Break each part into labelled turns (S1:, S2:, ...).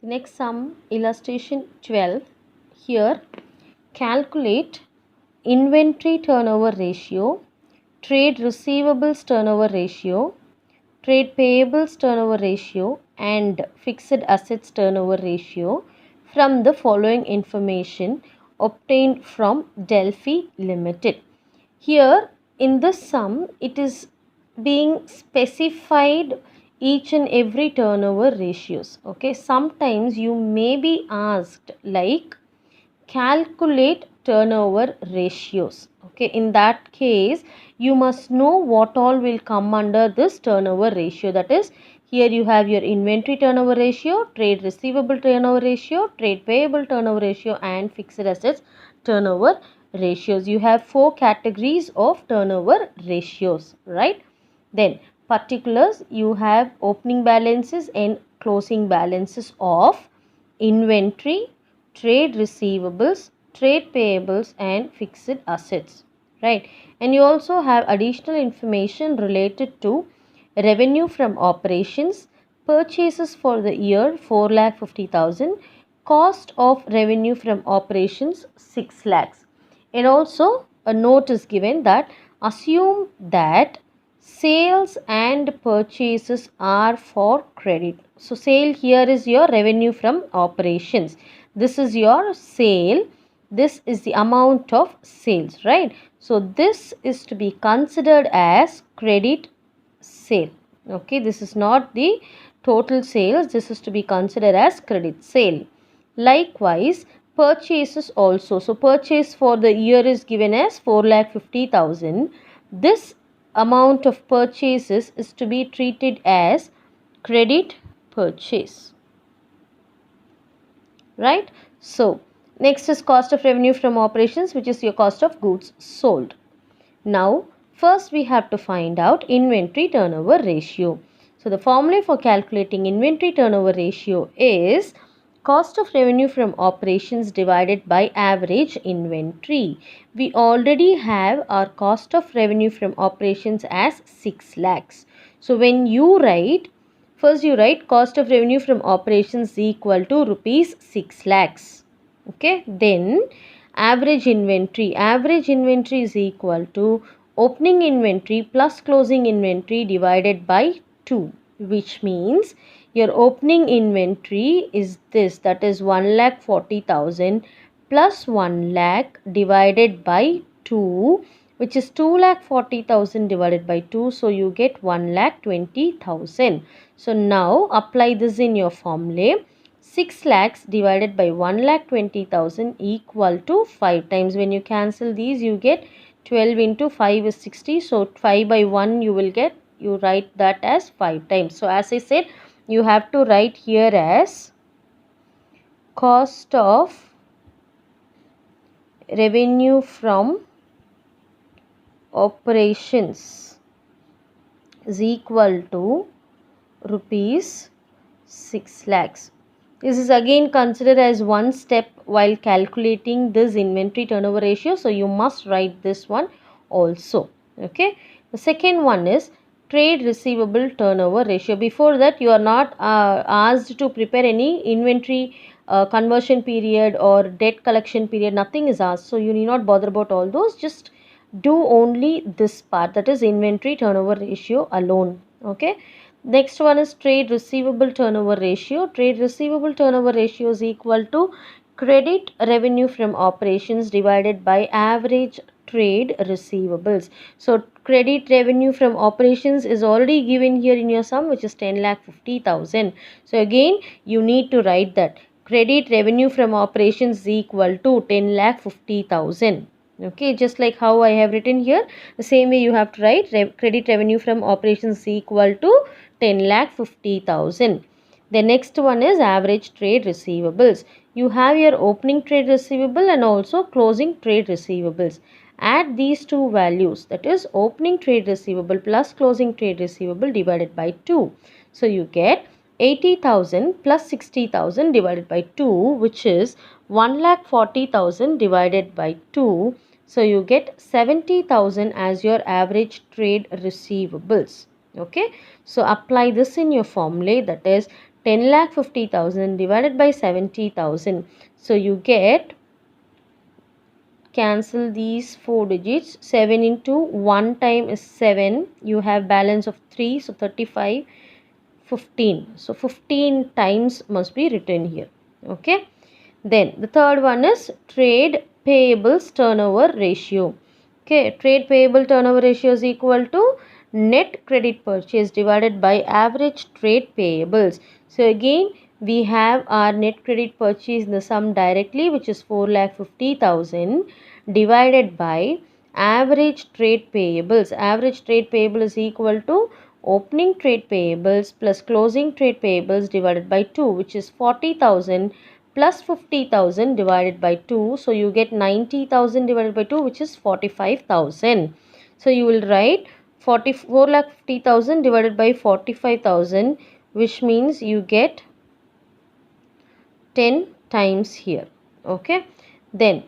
S1: Next sum, illustration 12. Here, calculate inventory turnover ratio, trade receivables turnover ratio, trade payables turnover ratio, and fixed assets turnover ratio from the following information obtained from Delphi Limited. Here in this sum, it is being specified each and every turnover ratios. Okay, sometimes you may be asked like calculate turnover ratios. Okay, in that case you must know what all will come under this turnover ratio. That is, here you have your inventory turnover ratio, trade receivable turnover ratio, trade payable turnover ratio, and fixed assets turnover ratios. You have four categories of turnover ratios, right? Then particulars, you have opening balances and closing balances of inventory, trade receivables, trade payables, and fixed assets, right? And you also have additional information related to revenue from operations, purchases for the year 4,50,000, cost of revenue from operations 6 lakhs. And also a note is given that assume that sales and purchases are for credit. So sale here is your revenue from operations. This is your sale. This is the amount of sales, right? So this is to be considered as credit sale. Okay, this is not the total sales. This is to be considered as credit sale. Likewise, purchases also. So purchase for the year is given as 4,50,000. This amount of purchases is to be treated as credit purchase, right? So next is cost of revenue from operations, which is your cost of goods sold. Now first we have to find out inventory turnover ratio. So the formula for calculating inventory turnover ratio is cost of revenue from operations divided by average inventory. We already have our cost of revenue from operations as 6 lakhs. So when you write, first you write cost of revenue from operations equal to rupees 6 lakhs. Okay, then average inventory is equal to opening inventory plus closing inventory divided by 2, which means your opening inventory is this, that is 1,40,000 plus 1 lakh divided by 2, which is 2,40,000 divided by 2, so you get 1,20,000. So now apply this in your formula. 6 lakhs divided by 1,20,000 equal to 5 times. When you cancel these, you get 12 into 5 is 60. So 5 by 1 you will get, you write that as 5 times. So as I said, you have to write here as cost of revenue from operations is equal to rupees 6 lakhs. This is again considered as one step while calculating this inventory turnover ratio. So you must write this one also. Okay. The second one is trade receivable turnover ratio. Before that, you are not asked to prepare any inventory conversion period or debt collection period. Nothing is asked. So you need not bother about all those. Just do only this part, that is inventory turnover ratio alone. Okay. Next one is trade receivable turnover ratio. Trade receivable turnover ratio is equal to credit revenue from operations divided by average trade receivables. So credit revenue from operations is already given here in your sum, which is 10,50,000. So again you need to write that credit revenue from operations is equal to 10,50,000. Okay, just like how I have written here, the same way you have to write credit revenue from operations is equal to 10,50,000. The next one is average trade receivables. You have your opening trade receivable and also closing trade receivables. Add these two values, that is opening trade receivable plus closing trade receivable divided by 2. So you get 80,000 plus 60,000 divided by 2, which is 1,40,000 divided by 2. So you get 70,000 as your average trade receivables. Okay, so apply this in your formula, that is 10,50,000 divided by 70,000. So you get, cancel these 4 digits. 7 into 1 time is 7. You have balance of 3. So 35, 15. So 15 times must be written here. Okay. Then the third one is trade payables turnover ratio. Okay. Trade payable turnover ratio is equal to net credit purchase divided by average trade payables. So again, we have our net credit purchase in the sum directly, which is 4,50,000 divided by average trade payables. Average trade payable is equal to opening trade payables plus closing trade payables divided by 2, which is 40,000 plus 50,000 divided by 2. So you get 90,000 divided by 2, which is 45,000. So you will write 4,50,000 divided by 45,000, which means you get 10 times here. Okay. Then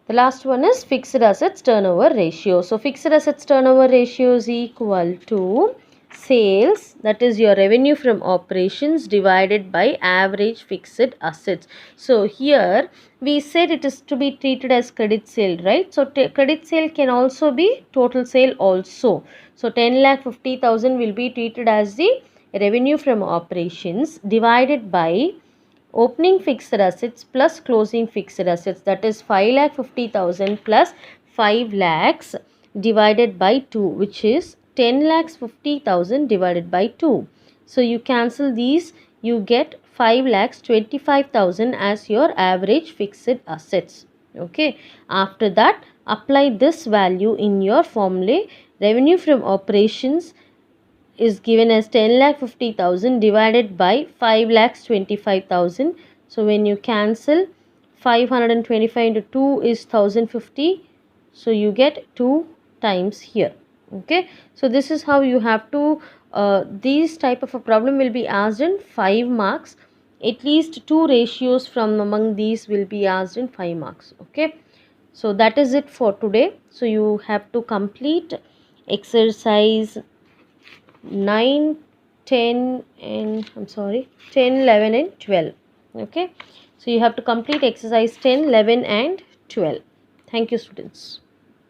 S1: the last one is fixed assets turnover ratio. So fixed assets turnover ratio is equal to sales, that is your revenue from operations, divided by average fixed assets. So here we said it is to be treated as credit sale, right? So credit sale can also be total sale also. So 10,50,000 will be treated as the revenue from operations divided by opening fixed assets plus closing fixed assets, that is 5,50,000 plus 5 lakhs divided by 2, which is 10,50,000 divided by 2. So you cancel these, you get 5,25,000 as your average fixed assets. Okay. After that, apply this value in your formula. Revenue from operations is given as 10,50,000 divided by 5,25,000. So when you cancel, 525 into 2 is 1,050. So you get 2 times here. Okay. So this is how you have to, these type of a problem will be asked in 5 marks. At least 2 ratios from among these will be asked in 5 marks. Okay. So that is it for today. So you have to complete exercise 9, 10 and 10, 11 and 12. Okay. So you have to complete exercise 10, 11 and 12. Thank you, students.